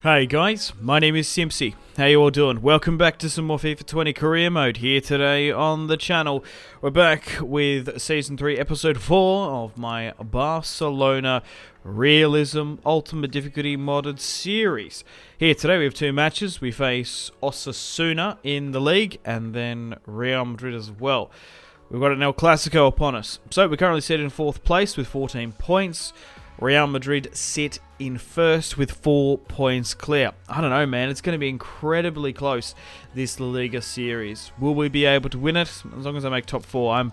Hey guys, my name is Simpzy. How you all doing? Welcome back to some more FIFA 20 Career Mode here today on the channel. We're back with Season 3, Episode 4 of my Barcelona Realism Ultimate Difficulty Modded series. Here today we have two matches. We face Osasuna in the league and then Real Madrid as well. We've got an El Clasico upon us. So we're currently set in 4th place with 14 points. Real Madrid sit in first with 4 points clear. I don't know, man. It's going to be incredibly close, this La Liga series. Will we be able to win it? As long as I make top 4,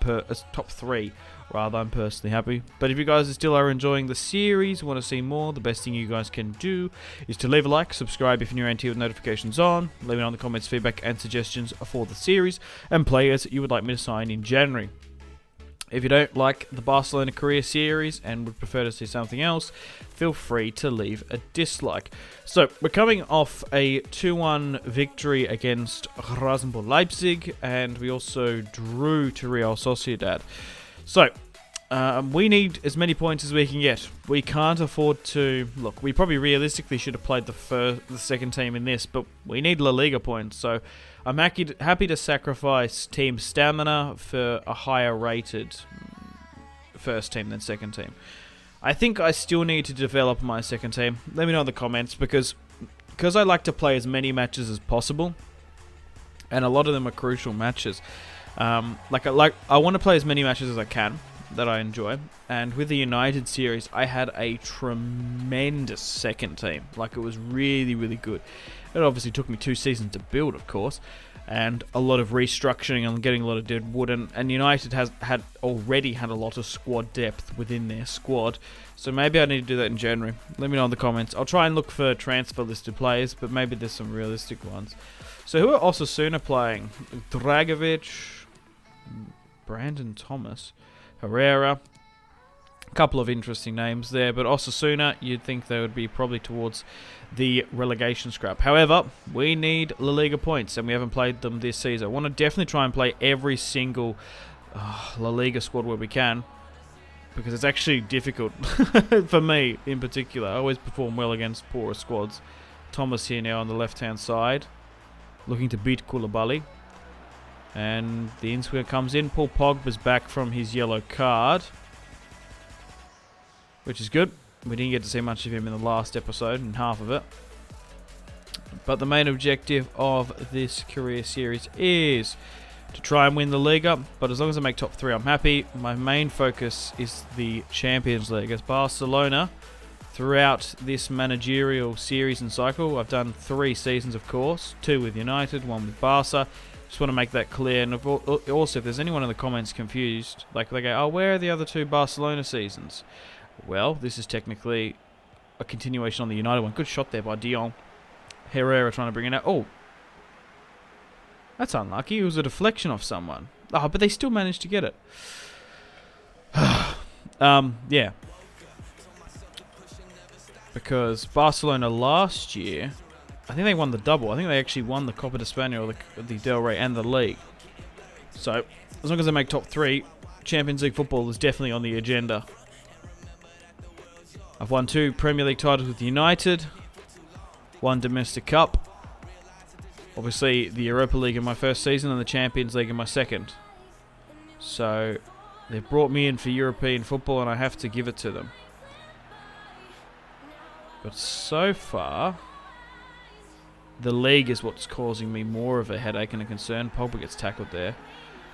top 3, rather, I'm personally happy. But if you guys still are enjoying the series, want to see more, the best thing you guys can do is to leave a like, subscribe if you're new here with notifications on, let me know in the comments feedback and suggestions for the series, and players that you would like me to sign in January. If you don't like the Barcelona Career Series and would prefer to see something else, feel free to leave a dislike. So, we're coming off a 2-1 victory against Rasenball Leipzig, and we also drew to Real Sociedad. So, we need as many points as we can get. We can't afford to... Look, we probably realistically should have played the second team in this, but we need La Liga points, so... I'm happy to sacrifice team stamina for a higher rated first team than second team. I think I still need to develop my second team. Let me know in the comments because I like to play as many matches as possible, and a lot of them are crucial matches. I want to play as many matches as I can that I enjoy. And with the United series, I had a tremendous second team. Like, it was really, really good. It obviously took me 2 seasons to build, of course, and a lot of restructuring and getting a lot of dead wood. And United has already had a lot of squad depth within their squad, so maybe I need to do that in January. Let me know in the comments. I'll try and look for transfer listed players, but maybe there's some realistic ones. So who are Osasuna playing? Dragovic, Brandon Thomas, Herrera. A couple of interesting names there, but Osasuna, you'd think they would be probably towards the relegation scrap. However, we need La Liga points, and we haven't played them this season. I want to definitely try and play every single La Liga squad where we can, because it's actually difficult for me in particular. I always perform well against poorer squads. Thomas here now on the left-hand side, looking to beat Koulibaly. And the in-swinger comes in. Paul Pogba's back from his yellow card, which is good. We didn't get to see much of him in the last episode, in half of it. But the main objective of this career series is to try and win the Liga. But as long as I make top 3, I'm happy. My main focus is the Champions League. As Barcelona, throughout this managerial series and cycle, I've done 3 seasons, of course. 2 with United, 1 with Barca. Just want to make that clear. And also, if there's anyone in the comments confused, like they go, oh, where are the other 2 Barcelona seasons? Well, this is technically a continuation on the United one. Good shot there by De Jong. Herrera trying to bring it out. Oh, that's unlucky. It was a deflection off someone. Oh, but they still managed to get it. Yeah. Because Barcelona last year, I think they won the double. I think they actually won the Copa de España, or the Del Rey, and the league. So, as long as they make top 3, Champions League football is definitely on the agenda. I've won 2 Premier League titles with United, 1 Domestic Cup, obviously the Europa League in my first season and the Champions League in my second. So they've brought me in for European football and I have to give it to them. But so far, the league is what's causing me more of a headache and a concern. Pogba gets tackled there.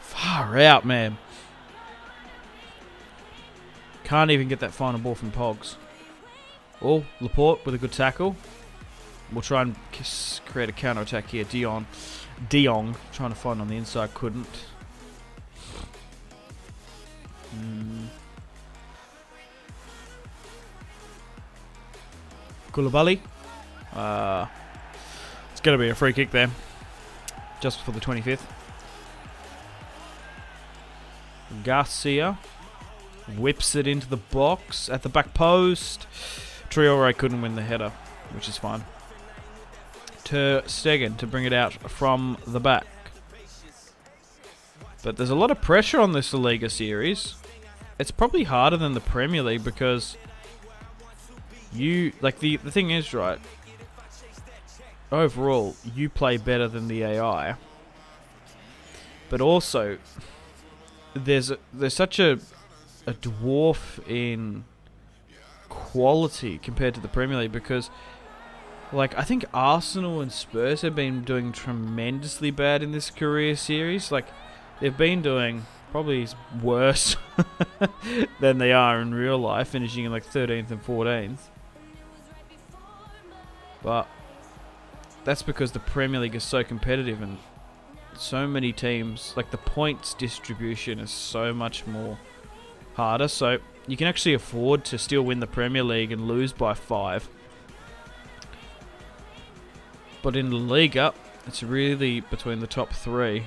Far out, man. Can't even get that final ball from Pogs. Oh, Laporte with a good tackle. We'll try and create a counter-attack here. De Jong trying to find on the inside, couldn't. Koulibaly. It's going to be a free kick there. Just for the 25th. Garcia whips it into the box at the back post. Traore couldn't win the header, which is fine. Ter Stegen to bring it out from the back. But there's a lot of pressure on this La Liga series. It's probably harder than the Premier League because the thing is, right, overall, you play better than the AI. But also, there's such a dwarf in quality compared to the Premier League, because like I think Arsenal and Spurs have been doing tremendously bad in this career series. Like they've been doing probably worse than they are in real life, finishing in like 13th and 14th. But that's because the Premier League is so competitive and so many teams, like the points distribution is so much more harder. So you can actually afford to still win the Premier League and lose by 5. But in La Liga, it's really between the top 3.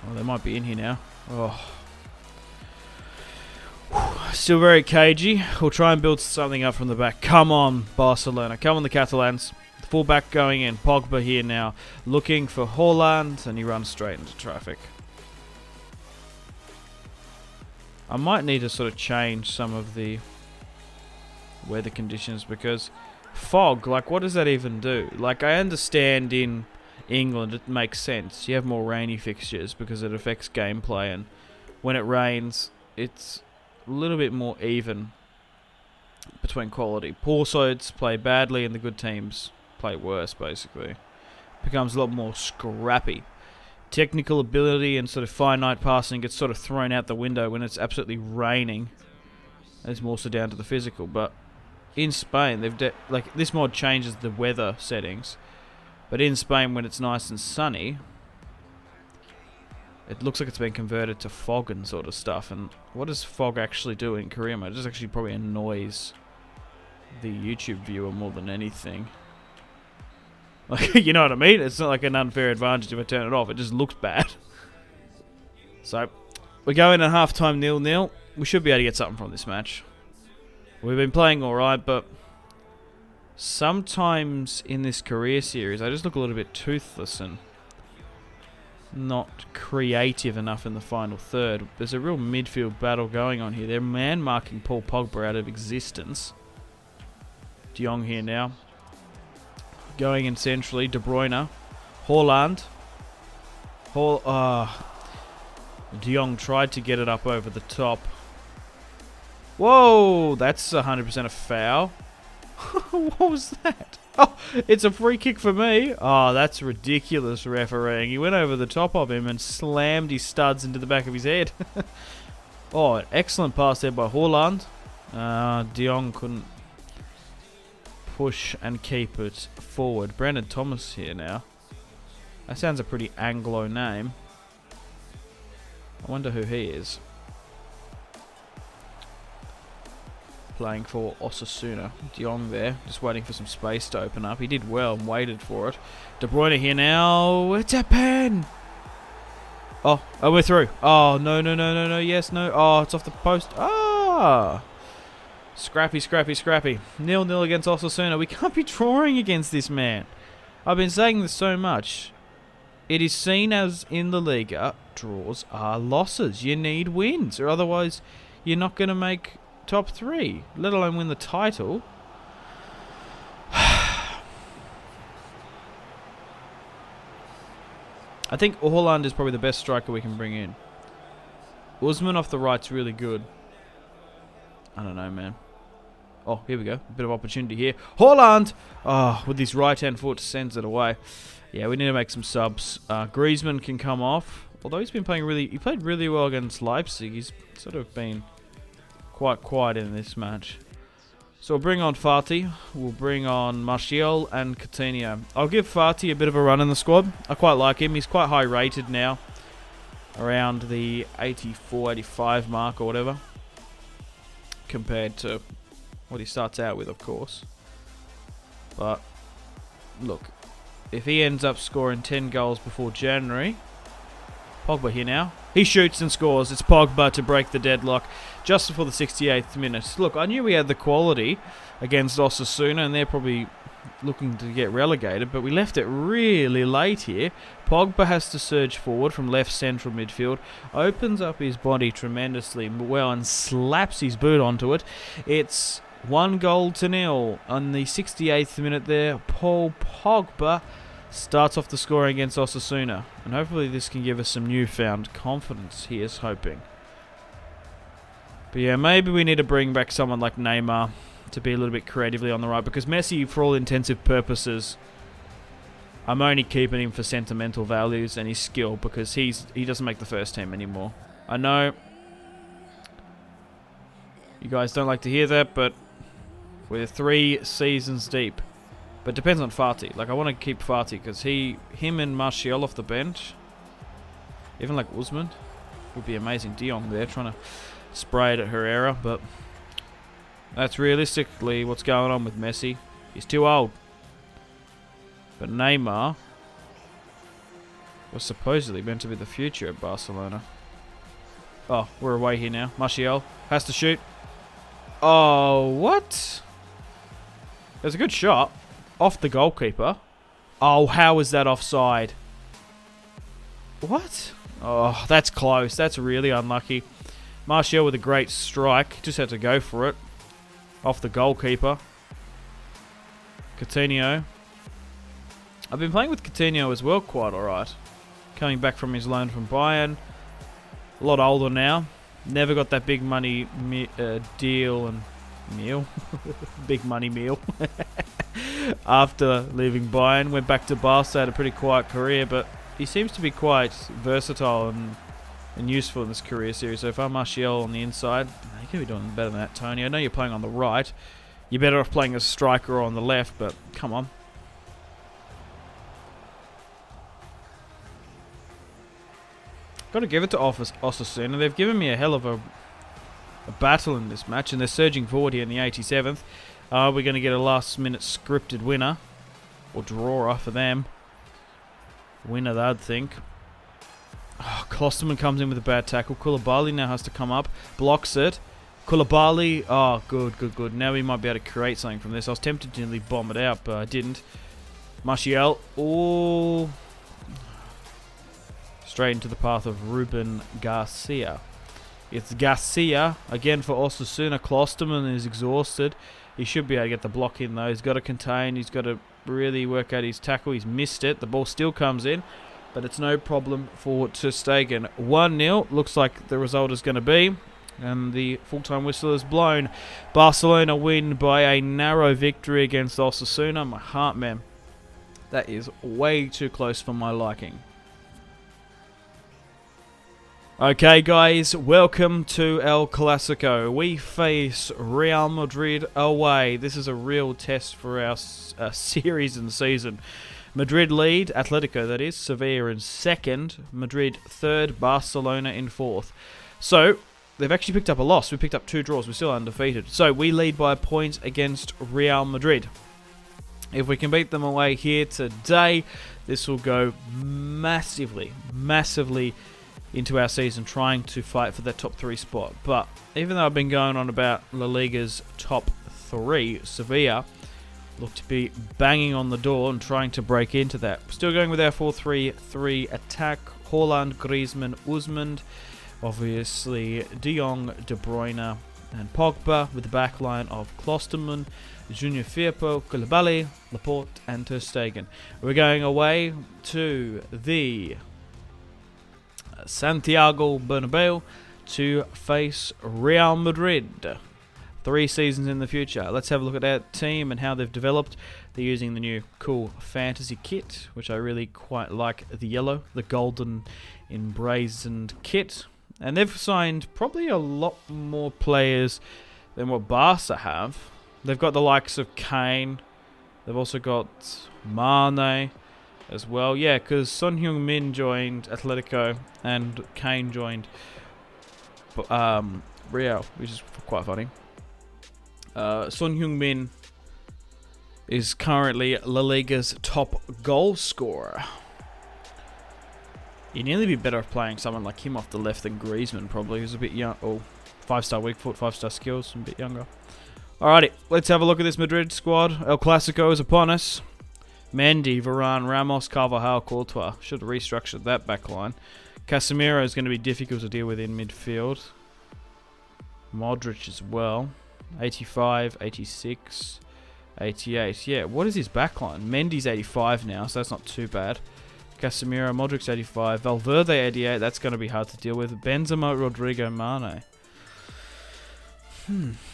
Oh, they might be in here now. Oh. Still very cagey. We'll try and build something up from the back. Come on, Barcelona. Come on, the Catalans. The fullback going in. Pogba here now. Looking for Haaland, and he runs straight into traffic. I might need to sort of change some of the weather conditions, because fog, like what does that even do? Like I understand in England it makes sense. You have more rainy fixtures because it affects gameplay, and when it rains it's a little bit more even between quality. Poor sides play badly and the good teams play worse, basically. Becomes a lot more scrappy. Technical ability and sort of finite passing gets sort of thrown out the window when it's absolutely raining. It's more so down to the physical. But in Spain, like this mod changes the weather settings. But in Spain, when it's nice and sunny, it looks like it's been converted to fog and sort of stuff. And what does fog actually do in career mode? It just actually probably annoys the YouTube viewer more than anything. Like, you know what I mean? It's not like an unfair advantage if I turn it off. It just looks bad. So, we're going at halftime 0-0. We should be able to get something from this match. We've been playing alright, but sometimes in this career series, I just look a little bit toothless and not creative enough in the final third. There's a real midfield battle going on here. They're man-marking Paul Pogba out of existence. De Jong here now. Going in centrally, De Bruyne. Haaland. De Jong tried to get it up over the top. Whoa, that's 100% a foul. What was that? Oh, it's a free kick for me. Oh, that's ridiculous refereeing. He went over the top of him and slammed his studs into the back of his head. Oh, an excellent pass there by Haaland. De Jong couldn't push and keep it forward. Brandon Thomas here now. That sounds a pretty Anglo name. I wonder who he is. Playing for Osasuna. De Jong there, just waiting for some space to open up. He did well and waited for it. De Bruyne here now. It's a pen! Oh, we're through. Oh, no. Yes, no. Oh, it's off the post. Ah! Scrappy. 0-0 against Osasuna. We can't be drawing against this man. I've been saying this so much. It is seen as in the Liga, draws are losses. You need wins, or otherwise you're not going to make top 3, let alone win the title. I think Haaland is probably the best striker we can bring in. Usman off the right's really good. I don't know, man. Oh, here we go. A bit of opportunity here. Haaland! Oh, with his right-hand foot, sends it away. Yeah, we need to make some subs. Griezmann can come off. Although he's been playing he played really well against Leipzig. He's sort of been quite quiet in this match. So we'll bring on Fati. We'll bring on Martial and Coutinho. I'll give Fati a bit of a run in the squad. I quite like him. He's quite high rated now. Around the 84, 85 mark or whatever. Compared to what he starts out with, of course. But, look. If he ends up scoring 10 goals before January... Pogba here now. He shoots and scores. It's Pogba to break the deadlock just before the 68th minute. Look, I knew we had the quality against Osasuna, and they're probably looking to get relegated, but we left it really late here. Pogba has to surge forward from left central midfield, opens up his body tremendously well and slaps his boot onto it. It's 1-0 on the 68th minute there. Paul Pogba starts off the scoring against Osasuna. And hopefully this can give us some newfound confidence, he is hoping. But yeah, maybe we need to bring back someone like Neymar to be a little bit creatively on the right. Because Messi, for all intensive purposes, I'm only keeping him for sentimental values and his skill. Because he doesn't make the first team anymore. I know you guys don't like to hear that, but we're 3 seasons deep. But it depends on Fati. Like, I want to keep Fati because him and Martial off the bench, even like Usman, would be amazing. De Jong there trying to spray it at Herrera, but that's realistically what's going on with Messi. He's too old. But Neymar was supposedly meant to be the future at Barcelona. Oh, we're away here now. Martial has to shoot. Oh, what? There's a good shot. Off the goalkeeper. Oh, how is that offside? What? Oh, that's close. That's really unlucky. Martial with a great strike. Just had to go for it. Off the goalkeeper. Coutinho. I've been playing with Coutinho as well quite alright. Coming back from his loan from Bayern. A lot older now. Never got that big money deal and meal. Big money meal. After leaving Bayern, went back to Barca, had a pretty quiet career, but he seems to be quite versatile and useful in this career series. So if I'm Martial on the inside, you could be doing better than that, Tony. I know you're playing on the right. You're better off playing as a striker on the left, but come on. Got to give it to Osasuna. They've given me a hell of a battle in this match, and they're surging forward here in the 87th. We're going to get a last-minute scripted winner, or drawer for them. Winner, they'd think. Oh, Klosterman comes in with a bad tackle. Koulibaly now has to come up, blocks it. Koulibaly, oh, good. Now we might be able to create something from this. I was tempted to nearly bomb it out, but I didn't. Martial, oh, straight into the path of Ruben Garcia. It's Garcia again for Osasuna. Klosterman is exhausted. He should be able to get the block in though. He's got to contain. He's got to really work out his tackle. He's missed it. The ball still comes in, but it's no problem for Ter Stegen. 1-0 looks like the result is going to be, and the full-time whistle is blown. Barcelona win by a narrow victory against Osasuna. My heart, man, that is way too close for my liking. Okay guys, welcome to El Clasico. We face Real Madrid away. This is a real test for our series and season. Madrid lead, Atletico that is, Sevilla in second, Madrid third, Barcelona in fourth. So, they've actually picked up a loss. We picked up 2 draws, we're still undefeated. So, we lead by a point against Real Madrid. If we can beat them away here today, this will go massively into our season, trying to fight for that top 3 spot. But even though I've been going on about La Liga's top 3, Sevilla look to be banging on the door and trying to break into that. Still going with our 4-3-3 attack. Haaland, Griezmann, Usman, obviously De Jong, De Bruyne and Pogba, with the back line of Klosterman, Junior Firpo, Koulibaly, Laporte and Ter Stegen. We're going away to the Santiago Bernabeu to face Real Madrid. 3 seasons in the future. Let's have a look at that team and how they've developed. They're using the new cool fantasy kit, which I really quite like. The yellow, the golden emblazoned kit. And they've signed probably a lot more players than what Barca have. They've got the likes of Kane. They've also got Mane as well. Yeah, because Son Heung-min joined Atletico and Kane joined Real, which is quite funny. Son Heung-min is currently La Liga's top goal scorer. You'd nearly be better off playing someone like him off the left than Griezmann, probably, who's a bit young. Oh, 5-star weak foot, 5-star skills, and a bit younger. Alrighty, let's have a look at this Madrid squad. El Clasico is upon us. Mendy, Varane, Ramos, Carvajal, Courtois. Should have restructured that back line. Casemiro is going to be difficult to deal with in midfield. Modric as well. 85, 86, 88. Yeah, what is his backline? Mendy's 85 now, so that's not too bad. Casemiro, Modric's 85. Valverde 88. That's going to be hard to deal with. Benzema, Rodrigo, Mane.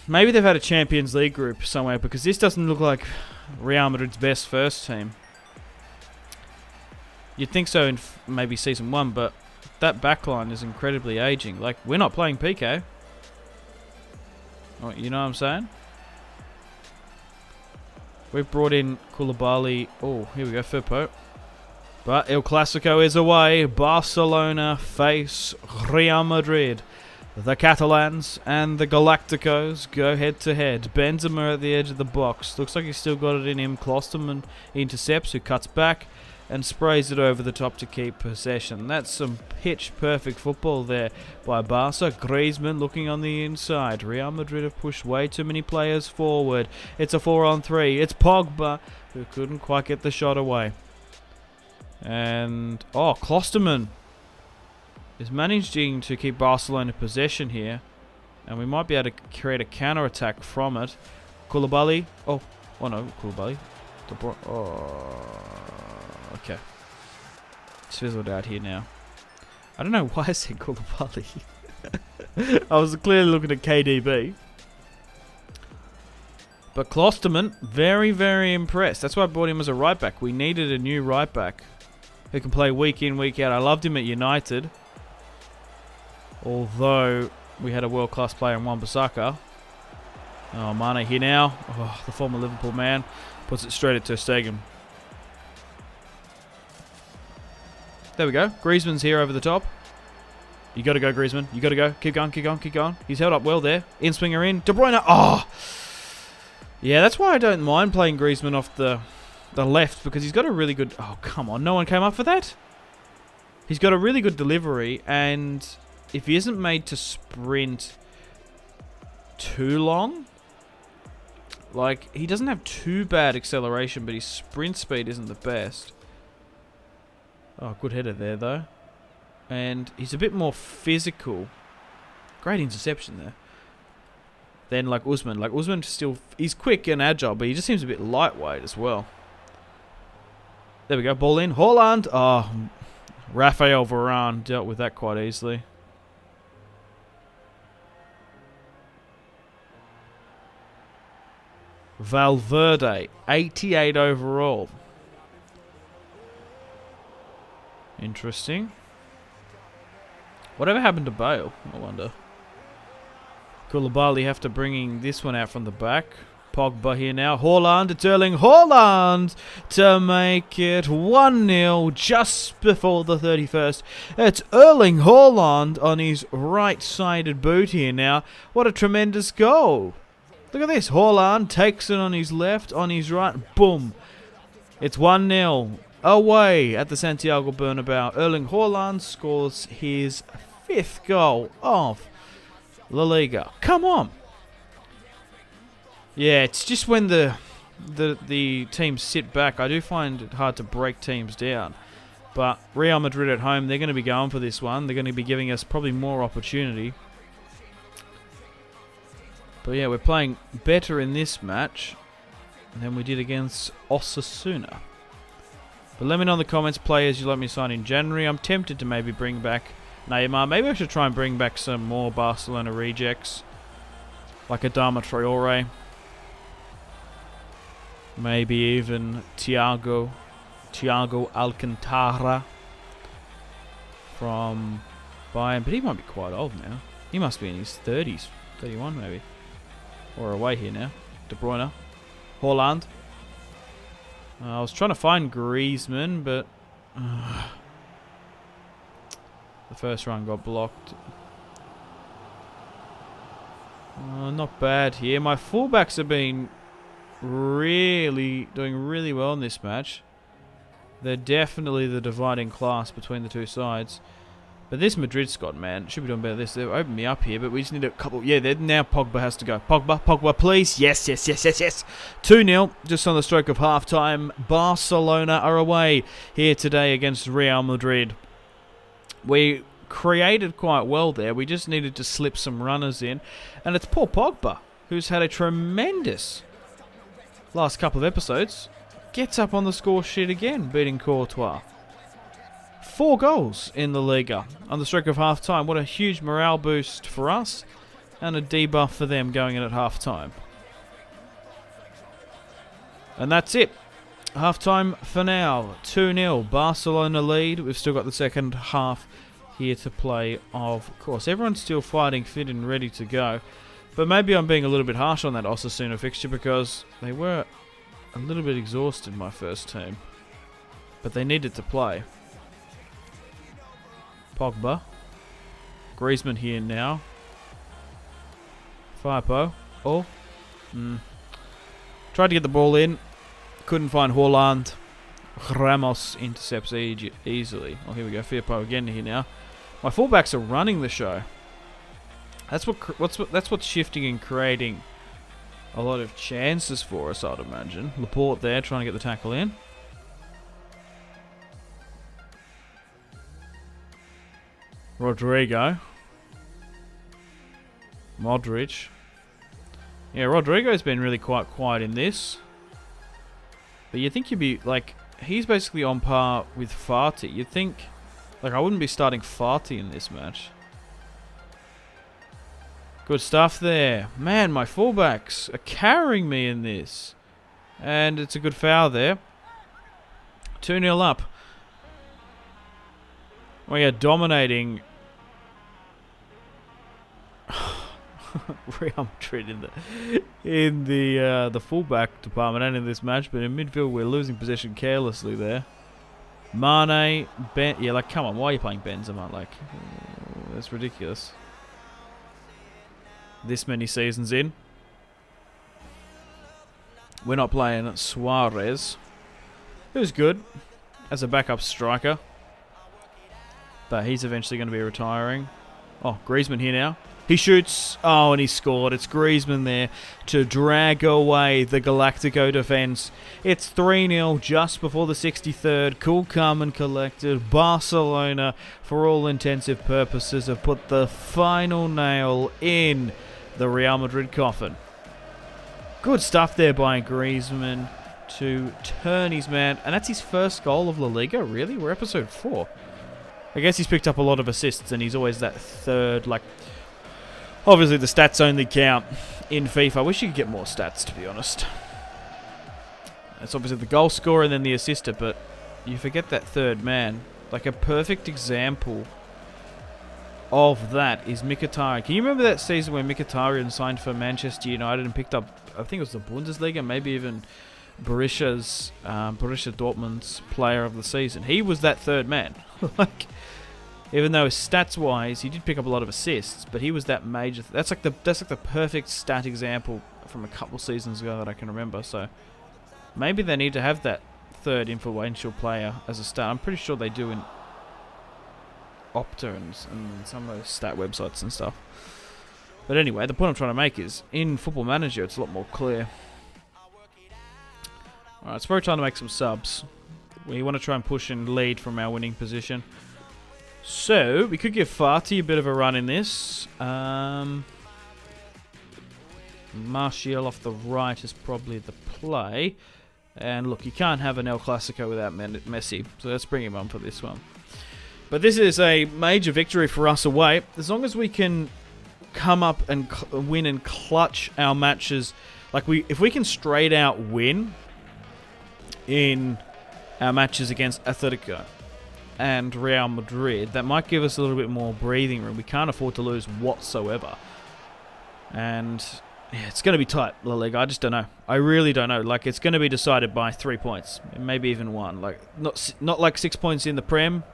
Maybe they've had a Champions League group somewhere, because this doesn't look like Real Madrid's best first team. You'd think so in maybe Season 1, but that backline is incredibly aging. Like, we're not playing PK. Oh, you know what I'm saying? We've brought in Koulibaly. Oh, here we go, Firpo. But El Clasico is away. Barcelona face Real Madrid. The Catalans and the Galacticos go head-to-head. Benzema at the edge of the box. Looks like he's still got it in him. Klosterman intercepts, who cuts back and sprays it over the top to keep possession. That's some pitch-perfect football there by Barca. Griezmann looking on the inside. Real Madrid have pushed way too many players forward. It's a 4-on-3. It's Pogba, who couldn't quite get the shot away. And, oh, Klosterman is managing to keep Barcelona possession here. And we might be able to create a counter-attack from it. Koulibaly. Oh no, Koulibaly. Okay. It's fizzled out here now. I don't know why I said Koulibaly. I was clearly looking at KDB. But Klosterman, very, very impressed. That's why I brought him as a right back. We needed a new right back who can play week in, week out. I loved him at United. Although we had a world-class player in Wan-Bissaka. Oh, Mane here now. Oh, the former Liverpool man. Puts it straight at Ter Stegen. There we go. Griezmann's here over the top. You got to go, Griezmann. You got to go. Keep going, keep going, keep going. He's held up well there. In-swinger in. De Bruyne. Oh! Yeah, that's why I don't mind playing Griezmann off the left, because he's got a really good... Oh, come on. No one came up for that? He's got a really good delivery, and if he isn't made to sprint too long... Like, he doesn't have too bad acceleration, but his sprint speed isn't the best. Oh, good header there, though. And he's a bit more physical. Great interception there. Then, like Usman. Like, Usman still... He's quick and agile, but he just seems a bit lightweight as well. There we go. Ball in. Haaland. Oh, Rafael Varane dealt with that quite easily. Valverde, 88 overall. Interesting. Whatever happened to Bale, I wonder. Koulibaly have to bringing this one out from the back. Pogba here now. Haaland, it's Erling Haaland to make it 1-0 just before the 31st. It's Erling Haaland on his right-sided boot here now. What a tremendous goal. Look at this. Haaland takes it on his left, on his right. Boom. It's 1-0 away at the Santiago Bernabeu. Erling Haaland scores his 5th goal of La Liga. Come on. Yeah, it's just when the teams sit back, I do find it hard to break teams down. But Real Madrid at home, they're going to be going for this one. They're going to be giving us probably more opportunity. But yeah, we're playing better in this match than we did against Osasuna. But let me know in the comments, players you'd like me to sign in January. I'm tempted to maybe bring back Neymar. Maybe I should try and bring back some more Barcelona rejects. Like Adama Traore. Maybe even Thiago Alcantara from Bayern. But he might be quite old now. He must be in his 30s. 31 maybe. Or away here now. De Bruyne. Haaland. I was trying to find Griezmann, but the first run got blocked. Not bad here. My fullbacks have been doing really well in this match. They're definitely the dividing class between the two sides. But this Madrid squad, man, should be doing better. They've opened me up here, but we just need a couple. Yeah, now Pogba has to go. Pogba, please. Yes. 2-0, just on the stroke of half-time. Barcelona are away here today against Real Madrid. We created quite well there. We just needed to slip some runners in. And it's poor Pogba. who's had a tremendous last couple of episodes, gets up on the score sheet again, beating Courtois. 4 goals in the Liga on the stroke of half-time. What a huge morale boost for us, and a debuff for them going in at half-time. And that's it. Half-time for now. 2-0. Barcelona lead. We've still got the second half here to play, of course. Everyone's still fighting fit and ready to go. But maybe I'm being a little bit harsh on that Osasuna fixture because they were a little bit exhausted, my first team. But they needed to play. Pogba. Griezmann here now. Firpo. Oh. Tried to get the ball in. Couldn't find Haaland. Ramos intercepts easily. Oh, here we go. Firpo again here now. My fullbacks are running the show. That's what's shifting and creating a lot of chances for us, I'd imagine. Laporte there trying to get the tackle in. Rodrigo. Modric. Yeah, Rodrigo's been really quite quiet in this. But you'd think you'd be, like, he's basically on par with Fati. You'd think, like, I wouldn't be starting Fati in this match. Good stuff there. Man, my fullbacks are carrying me in this. And it's a good foul there. 2-0 up. We are dominating Real Madrid in the fullback department and in this match, but in midfield we're losing possession carelessly there. Mane, yeah, like, come on, why are you playing Benzema? Like, that's ridiculous. This many seasons in, we're not playing Suarez, who's good as a backup striker, but he's eventually going to be retiring. Oh, Griezmann here now. He shoots. Oh, and he scored. It's Griezmann there to drag away the Galactico defence. It's 3-0 just before the 63rd. Cool, calm and collected. Barcelona, for all intensive purposes, have put the final nail in the Real Madrid coffin. Good stuff there by Griezmann to turn his man. And that's his first goal of La Liga, really? We're episode 4. I guess he's picked up a lot of assists and he's always that third, like... Obviously, the stats only count in FIFA. I wish you could get more stats, to be honest. It's obviously the goal scorer and then the assister, but you forget that third man. Like, a perfect example of that is Mkhitaryan. Can you remember that season when Mkhitaryan signed for Manchester United and picked up, I think it was the Bundesliga, maybe even Borussia Dortmund's player of the season? He was that third man. Like... Even though stats-wise, he did pick up a lot of assists, but he was that major... That's like the perfect stat example from a couple seasons ago that I can remember. So maybe they need to have that third influential player as a stat. I'm pretty sure they do in Opta and some of those stat websites and stuff. But anyway, the point I'm trying to make is, in Football Manager, it's a lot more clear. Alright, it's probably time to make some subs. We want to try and push and lead from our winning position. So, we could give Fati a bit of a run in this. Martial off the right is probably the play. And look, you can't have an El Clasico without Messi. So let's bring him on for this one. But this is a major victory for us away. As long as we can come up and win and clutch our matches. Like, if we can straight out win in our matches against Atletico and Real Madrid, that might give us a little bit more breathing room. We can't afford to lose whatsoever. And yeah, it's going to be tight, La Liga. I just don't know. I really don't know. Like, it's going to be decided by 3 points, maybe even 1. Like, not like 6 points in the Prem,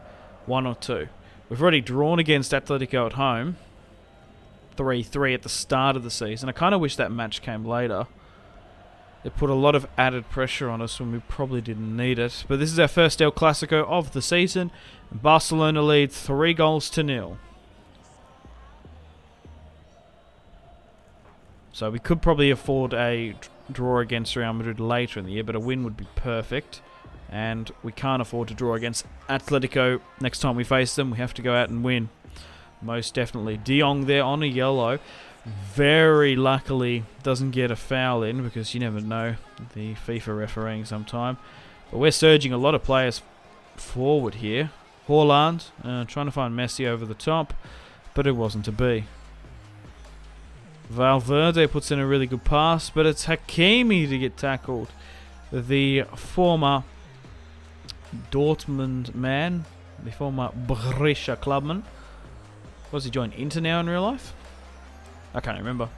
1 or 2. We've already drawn against Atletico at home, 3-3 at the start of the season. I kind of wish that match came later. It put a lot of added pressure on us when we probably didn't need it. But this is our first El Clasico of the season. Barcelona lead 3-0. So we could probably afford a draw against Real Madrid later in the year, but a win would be perfect. And we can't afford to draw against Atletico next time we face them. We have to go out and win. Most definitely. De Jong there on a yellow. very luckily doesn't get a foul in, because you never know the FIFA refereeing sometime. But we're surging a lot of players forward here. Haaland trying to find Messi over the top, but it wasn't to be. Valverde puts in a really good pass, but it's Hakimi to get tackled. The former Dortmund man, the former Brescia clubman. Was he joined Inter now in real life? I can't remember.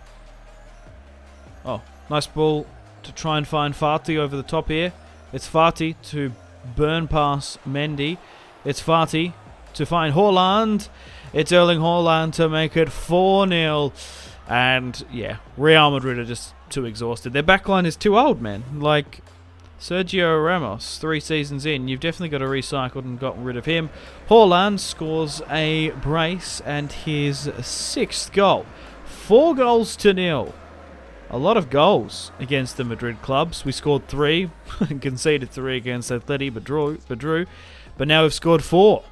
Oh, nice ball to try and find Fati over the top here. It's Fati to burn past Mendy. It's Fati to find Haaland. It's Erling Haaland to make it 4-0. And yeah, Real Madrid are just too exhausted. Their backline is too old, man. Like Sergio Ramos, 3 seasons in, you've definitely got to recycle and gotten rid of him. Haaland scores a brace and his 6th goal. 4-0. A lot of goals against the Madrid clubs. We scored 3 and conceded 3 against Atleti, but drew. But now we've scored 4.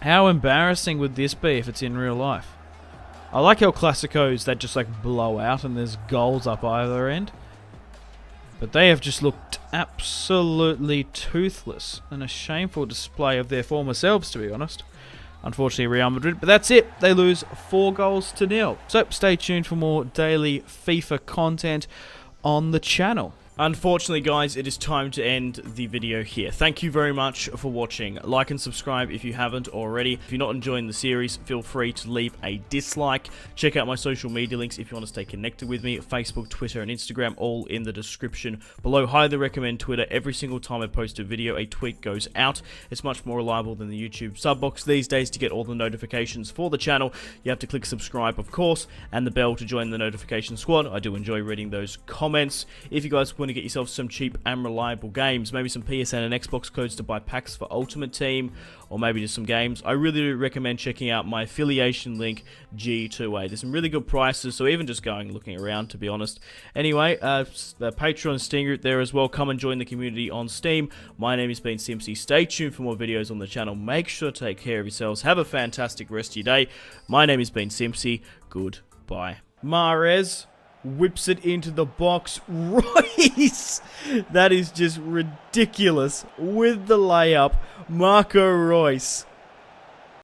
How embarrassing would this be if it's in real life? I like how CLASICOs that just like blow out and there's goals up either end. But they have just looked absolutely toothless and a shameful display of their former selves, to be honest. Unfortunately, Real Madrid, but that's it. They lose 4-0. So stay tuned for more daily FIFA content on the channel. Unfortunately, guys, it is time to end the video here. Thank you very much for watching. Like and subscribe if you haven't already. If you're not enjoying the series, feel free to leave a dislike. Check out my social media links if you want to stay connected with me. Facebook, Twitter, and Instagram, all in the description below. Highly recommend Twitter. Every single time I post a video, a tweet goes out. It's much more reliable than the YouTube sub box these days. To get all the notifications for the channel, you have to click subscribe, of course, and the bell to join the notification squad. I do enjoy reading those comments. If you guys want to get yourself some cheap and reliable games, maybe some PSN and Xbox codes to buy packs for Ultimate Team, or maybe just some games, I really recommend checking out my affiliation link, G2A. There's some really good prices, so even just looking around, to be honest. Anyway, the Patreon Steam group there as well. Come and join the community on Steam. My name has been Simpzy. Stay tuned for more videos on the channel. Make sure to take care of yourselves. Have a fantastic rest of your day. My name has been Simpzy. Goodbye. Mahrez whips it into the box. Royce! That is just ridiculous. With the layup, Marco Royce